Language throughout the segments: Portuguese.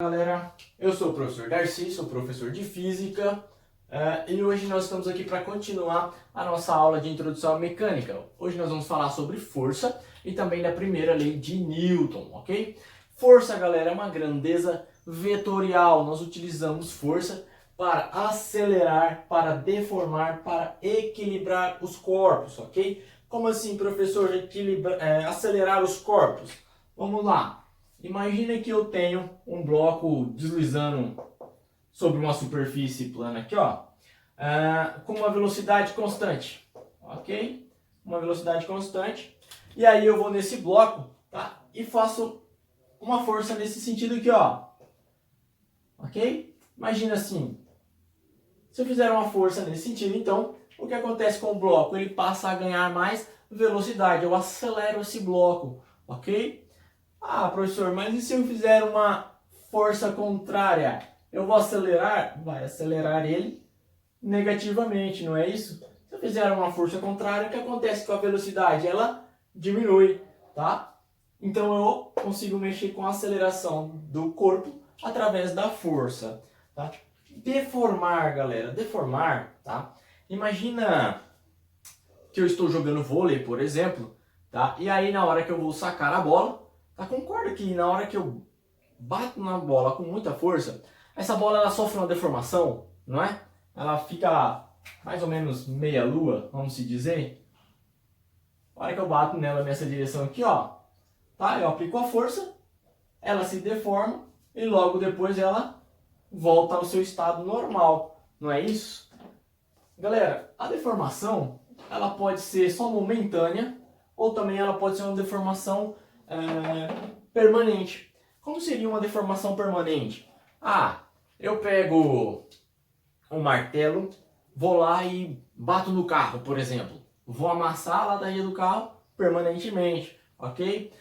Galera, eu sou o professor Darcy, sou professor de Física e hoje nós estamos aqui para continuar a nossa aula de Introdução à Mecânica. Hoje nós vamos falar sobre força e também da primeira lei de Newton, ok? Força, galera, é uma grandeza vetorial. Nós utilizamos força para acelerar, para deformar, para equilibrar os corpos, ok? Como assim, professor, acelerar os corpos? Vamos lá. Imagina que eu tenho um bloco deslizando sobre uma superfície plana aqui, ó, com uma velocidade constante, ok? Uma velocidade constante. E aí eu vou nesse bloco, tá? E faço uma força nesse sentido aqui, ó, ok? Imagina assim, se eu fizer uma força nesse sentido, então, o que acontece com o bloco? Ele passa a ganhar mais velocidade, eu acelero esse bloco, ok? Ah, professor, mas e se eu fizer uma força contrária? Eu vou acelerar? Vai acelerar ele negativamente, não é isso? Se eu fizer uma força contrária, o que acontece com a velocidade? Ela diminui, tá? Então eu consigo mexer com a aceleração do corpo através da força, tá? Deformar, galera, deformar, tá? Imagina que eu estou jogando vôlei, por exemplo, tá? E aí na hora que eu vou sacar a bola, tá? Concorda que na hora que eu bato na bola com muita força, essa bola ela sofre uma deformação, não é? Ela fica mais ou menos meia lua, vamos se dizer. Na hora que eu bato nela nessa direção aqui, ó, tá? Eu aplico a força, ela se deforma e logo depois ela volta ao seu estado normal, não é isso? Galera, a deformação ela pode ser só momentânea ou também ela pode ser uma deformação permanente. Como seria uma deformação permanente? Ah, eu pego um martelo, vou lá e bato no carro, por exemplo. Vou amassar a lataria do carro permanentemente, ok?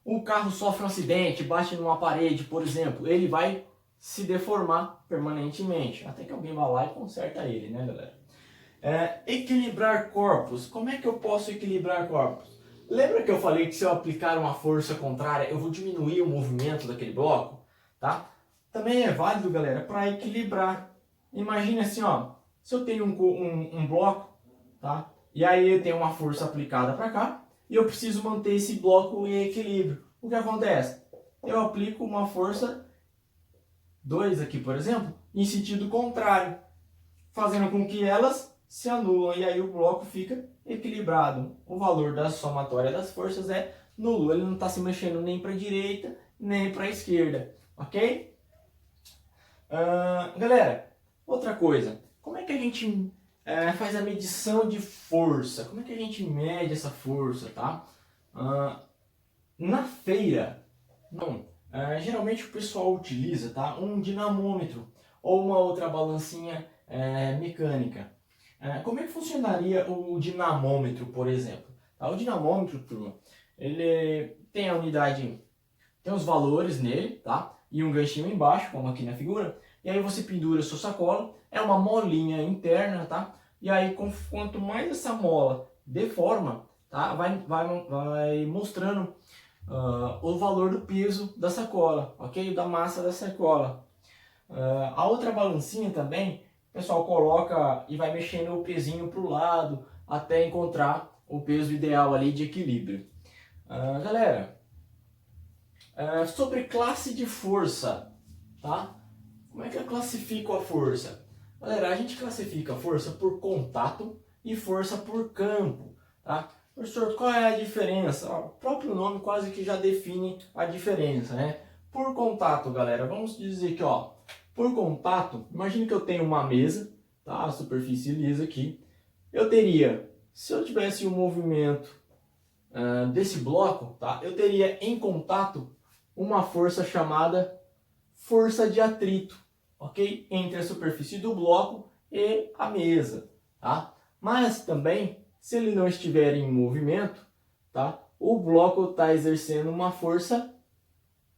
O carro sofre um acidente, bate numa parede, por exemplo, ele vai se deformar permanentemente, até que alguém vá lá e conserta ele, né, galera? Equilibrar corpos. Como é que eu posso equilibrar corpos? Lembra que eu falei que se eu aplicar uma força contrária, eu vou diminuir o movimento daquele bloco? Tá? Também é válido, galera, para equilibrar. Imagine assim, ó, se eu tenho um bloco, tá? E aí eu tenho uma força aplicada para cá, e eu preciso manter esse bloco em equilíbrio. O que acontece? Eu aplico uma força 2 aqui, por exemplo, em sentido contrário, fazendo com que elas se anulam e aí o bloco fica equilibrado. O valor da somatória das forças é nulo, ele não está se mexendo nem para a direita nem para a esquerda, ok? Galera, outra coisa, como é que a gente faz a medição de força? Como é que a gente mede essa força, tá? Na feira, não, geralmente o pessoal utiliza, tá, um dinamômetro ou uma outra balancinha mecânica. Como é que funcionaria o dinamômetro, por exemplo? O dinamômetro, turma, ele tem a unidade, tem os valores nele, tá? E um ganchinho embaixo, como aqui na figura. E aí você pendura a sua sacola, é uma molinha interna, tá? E aí quanto mais essa mola deforma, tá? Vai mostrando o valor do peso da sacola, ok? Da massa da sacola. A outra balancinha também, o pessoal coloca e vai mexendo o pezinho para o lado até encontrar o peso ideal ali de equilíbrio. Galera, sobre classe de força, tá? Como é que eu classifico a força? Galera, a gente classifica a força por contato e força por campo, tá? Professor, qual é a diferença? O próprio nome quase que já define a diferença, né? Por contato, galera, vamos dizer que, ó, por contato, imagine que eu tenho uma mesa, tá? A superfície lisa aqui. Eu teria, se eu tivesse um movimento desse bloco, tá? Eu teria em contato uma força chamada força de atrito, ok? Entre a superfície do bloco e a mesa, tá? Mas também, se ele não estiver em movimento, tá? O bloco está exercendo uma força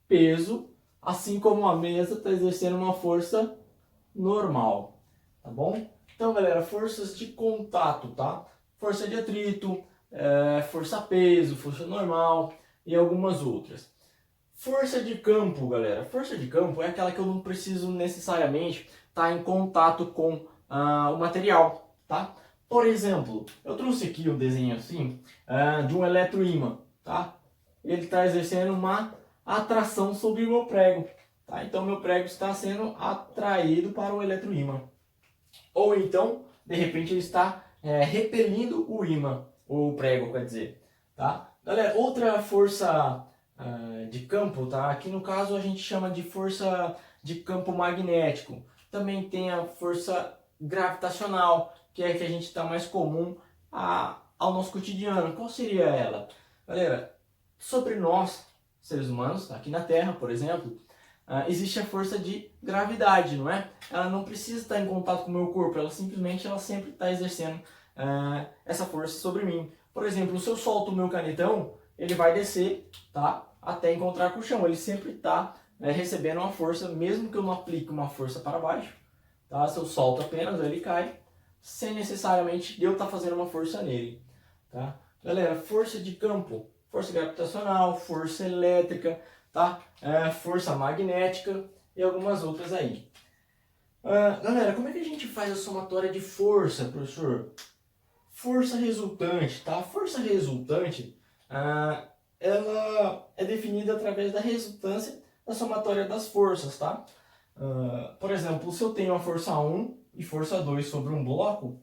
peso, assim como a mesa está exercendo uma força normal, tá bom? Então, galera, forças de contato, tá? Força de atrito, força peso, força normal e algumas outras. Força de campo, galera. Força de campo é aquela que eu não preciso necessariamente estar em contato com o material, tá? Por exemplo, eu trouxe aqui um desenho assim de um eletroímã, tá? Ele está exercendo uma atração sobre o meu prego, tá? Então meu prego está sendo atraído para o eletroímã. Ou então, de repente, ele está repelindo o ímã, o prego, quer dizer, tá? Galera, outra força de campo, tá? Aqui no caso a gente chama de força de campo magnético. Também tem a força gravitacional, que é a que a gente está mais comum ao nosso cotidiano. Qual seria ela? Galera, sobre nós, seres humanos, aqui na Terra, por exemplo, existe a força de gravidade, não é? Ela não precisa estar em contato com o meu corpo, ela sempre está exercendo essa força sobre mim. Por exemplo, se eu solto o meu canetão, ele vai descer, tá? Até encontrar com o chão. Ele sempre está recebendo uma força, mesmo que eu não aplique uma força para baixo, tá? Se eu solto apenas, ele cai, sem necessariamente eu estar fazendo uma força nele, tá? Galera, força de campo, força gravitacional, força elétrica, tá? Força magnética e algumas outras aí. Galera, como é que a gente faz a somatória de força, professor? Força resultante, tá? A força resultante, ela é definida através da resultância da somatória das forças, tá? Por exemplo, se eu tenho a força 1 e força 2 sobre um bloco,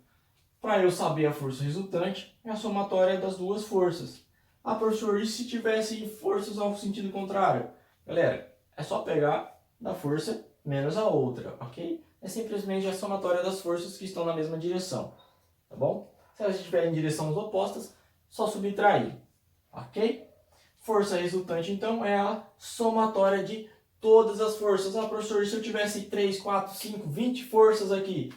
para eu saber a força resultante, é a somatória das duas forças. Professor, e se tivesse forças ao sentido contrário? Galera, é só pegar da força menos a outra, ok? É simplesmente a somatória das forças que estão na mesma direção, tá bom? Se elas estiverem em direções opostas, só subtrair, ok? Força resultante, então, é a somatória de todas as forças. Professor, se eu tivesse 3, 4, 5, 20 forças aqui,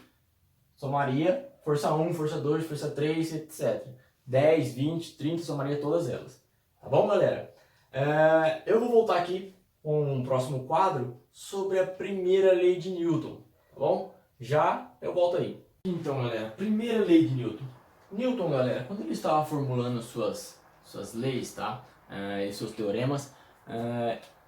somaria força 1, força 2, força 3, etc. 10, 20, 30, somaria todas elas. Tá bom, galera? Eu vou voltar aqui com um próximo quadro sobre a primeira lei de Newton, tá bom? Já eu volto aí. Então, galera, primeira lei de Newton. Newton, galera, quando ele estava formulando suas leis, tá? E seus teoremas,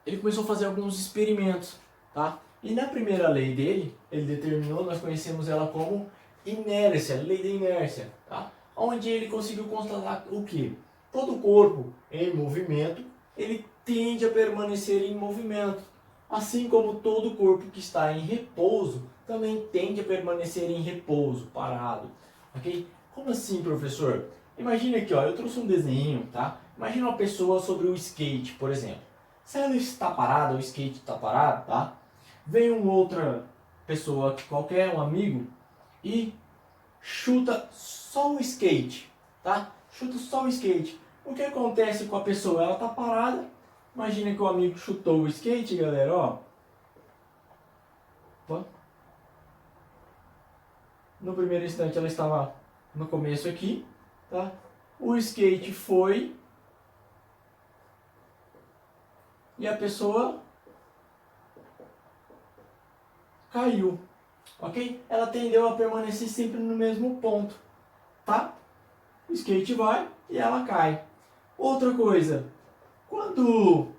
ele começou a fazer alguns experimentos, tá? E na primeira lei dele, ele determinou, nós conhecemos ela como inércia, lei da inércia, tá? Onde ele conseguiu constatar o que? Todo corpo em movimento, ele tende a permanecer em movimento, assim como todo corpo que está em repouso também tende a permanecer em repouso, parado, ok? Como assim, professor? Imagina aqui, ó, eu trouxe um desenho, tá? Imagina uma pessoa sobre o skate, por exemplo. Se ela está parada, o skate está parado, tá? Vem uma outra pessoa qualquer, um amigo, e chuta só o skate, tá? Chuta só o skate. O que acontece com a pessoa? Ela tá parada. Imagina que o amigo chutou o skate, galera, ó. Opa. No primeiro instante ela estava no começo aqui, tá? O skate foi e a pessoa caiu, ok? Ela tendeu a permanecer sempre no mesmo ponto, tá? O skate vai e ela cai. Outra coisa, quando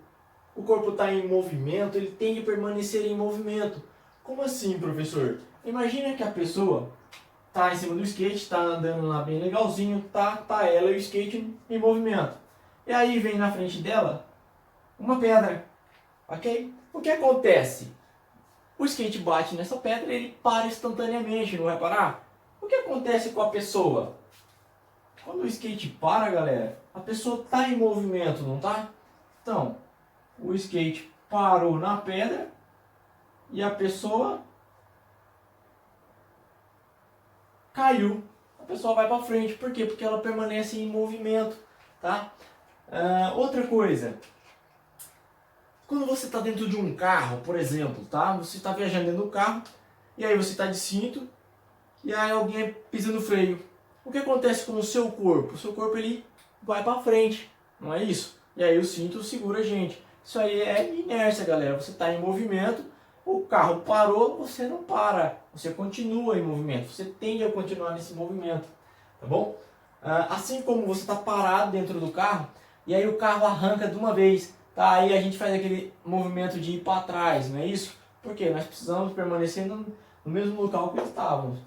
o corpo está em movimento, ele tende a permanecer em movimento. Como assim, professor? Imagina que a pessoa está em cima do skate, está andando lá bem legalzinho, tá ela e o skate em movimento. E aí vem na frente dela uma pedra, ok? O que acontece? O skate bate nessa pedra e ele para instantaneamente, não vai parar? O que acontece com a pessoa? Quando o skate para, galera, a pessoa está em movimento, não tá? Então, o skate parou na pedra e a pessoa caiu. A pessoa vai para frente. Por quê? Porque ela permanece em movimento, tá? Outra coisa. Quando você está dentro de um carro, por exemplo, tá? Você está viajando dentro do carro e aí você está de cinto e aí alguém pisa no freio. O que acontece com o seu corpo? O seu corpo ele vai para frente, não é isso? E aí o cinto segura a gente. Isso aí é inércia, galera. Você está em movimento, o carro parou, você não para. Você continua em movimento. Você tende a continuar nesse movimento, tá bom? Assim como você está parado dentro do carro, e aí o carro arranca de uma vez. Tá, aí a gente faz aquele movimento de ir para trás, não é isso? Porque nós precisamos permanecer no mesmo local que estávamos.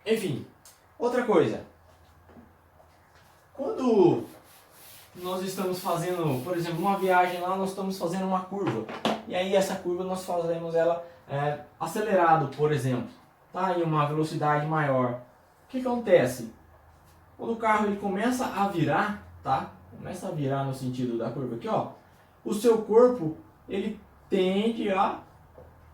Enfim, outra coisa. Quando nós estamos fazendo, por exemplo, uma viagem lá, nós estamos fazendo uma curva. E aí essa curva nós fazemos ela acelerado, por exemplo, tá? Em uma velocidade maior. O que acontece? Quando o carro ele começa a virar, tá? Começa a virar no sentido da curva aqui, ó. O seu corpo ele tende a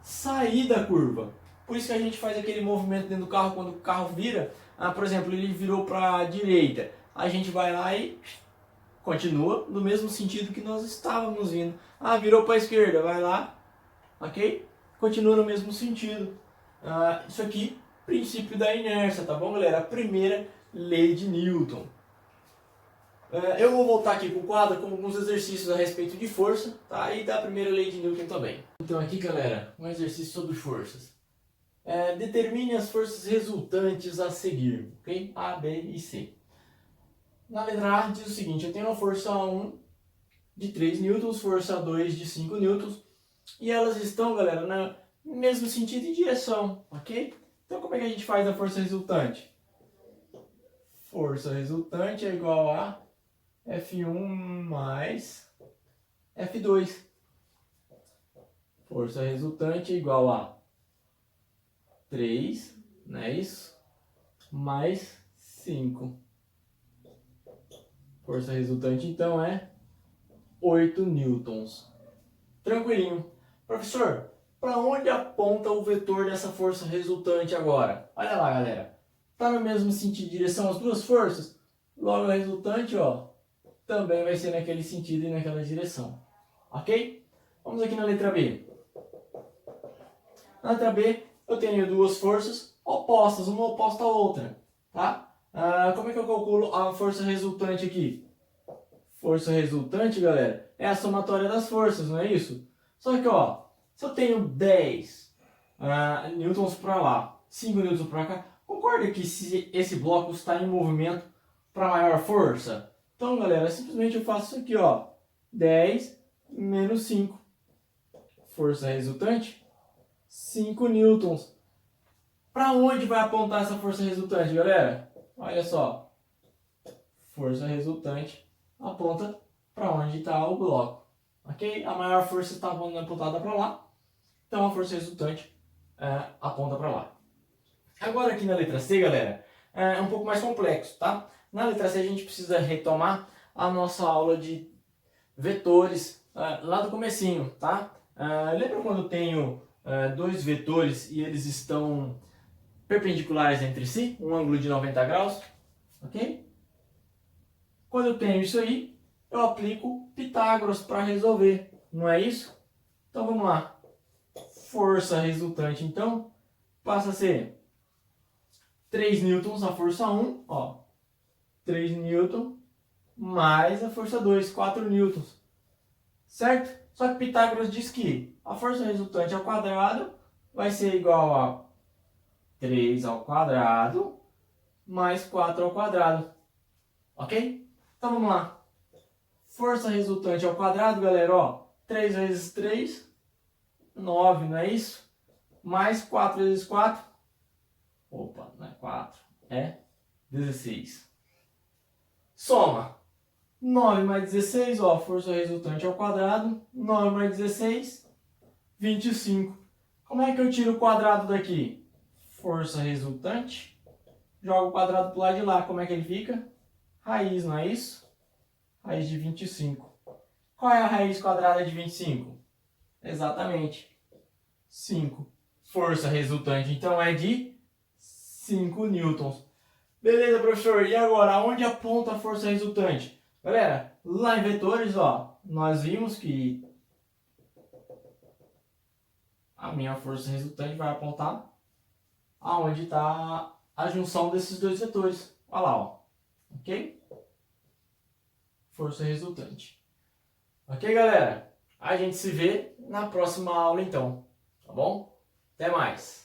sair da curva. Por isso que a gente faz aquele movimento dentro do carro quando o carro vira. Por exemplo, ele virou para a direita. A gente vai lá e continua no mesmo sentido que nós estávamos indo. Virou para a esquerda, vai lá, ok? Continua no mesmo sentido. Isso aqui, princípio da inércia, tá bom, galera? A primeira lei de Newton. Eu vou voltar aqui para o quadro com alguns exercícios a respeito de força, tá? E da primeira lei de Newton também. Então aqui, galera, um exercício sobre forças. Determine as forças resultantes a seguir, ok? A, B e C. Na letra A diz o seguinte: eu tenho uma força 1 de 3 newtons, força 2 de 5 newtons, e elas estão, galera, no mesmo sentido e direção, ok? Então como é que a gente faz a força resultante? Força resultante é igual a F1 mais F2. Força resultante é igual a 3, não é isso? Mais 5. Força resultante, então, é 8 newtons. Tranquilinho. Professor, para onde aponta o vetor dessa força resultante agora? Olha lá, galera. Está no mesmo sentido, direção as duas forças? Logo, a resultante, ó, também vai ser naquele sentido e naquela direção. Ok? Vamos aqui na letra B. Na letra B, eu tenho duas forças opostas, uma oposta à outra. Tá? Como é que eu calculo a força resultante aqui? Força resultante, galera, é a somatória das forças, não é isso? Só que, ó, se eu tenho 10 newtons para lá, 5 newtons para cá, concorda que se esse bloco está em movimento para maior força? Então, galera, simplesmente eu faço isso aqui, ó, 10 menos 5. Força resultante, 5 newtons. Para onde vai apontar essa força resultante, galera? Olha só. Força resultante aponta para onde está o bloco. Ok? A maior força está apontada para lá. Então a força resultante aponta para lá. Agora aqui na letra C, galera, é um pouco mais complexo, tá? Na letra C a gente precisa retomar a nossa aula de vetores lá do comecinho, tá? Lembra quando eu tenho dois vetores e eles estão perpendiculares entre si, um ângulo de 90 graus, ok? Quando eu tenho isso aí, eu aplico Pitágoras para resolver, não é isso? Então vamos lá. Força resultante, então, passa a ser 3 newtons a força 1, ó, 3 newtons, mais a força 2, 4 newtons, certo? Só que Pitágoras diz que a força resultante ao quadrado vai ser igual a 3 ao quadrado mais 4 ao quadrado. Ok? Então vamos lá. Força resultante ao quadrado, galera, ó. 3 vezes 3, 9, não é isso? Mais 4 vezes 4. Opa, não é 4, é 16. Soma. 9 mais 16, ó, força resultante ao quadrado. 9 mais 16, 25. Como é que eu tiro o quadrado daqui? Força resultante, joga o quadrado para o lado de lá, como é que ele fica? Raiz, não é isso? Raiz de 25. Qual é a raiz quadrada de 25? Exatamente, 5. Força resultante, então, é de 5 newtons. Beleza, professor, e agora, onde aponta a força resultante? Galera, lá em vetores, ó, nós vimos que a minha força resultante vai apontar aonde está a junção desses dois vetores. Olha lá, ó. Ok? Força resultante. Ok, galera? A gente se vê na próxima aula, então. Tá bom? Até mais!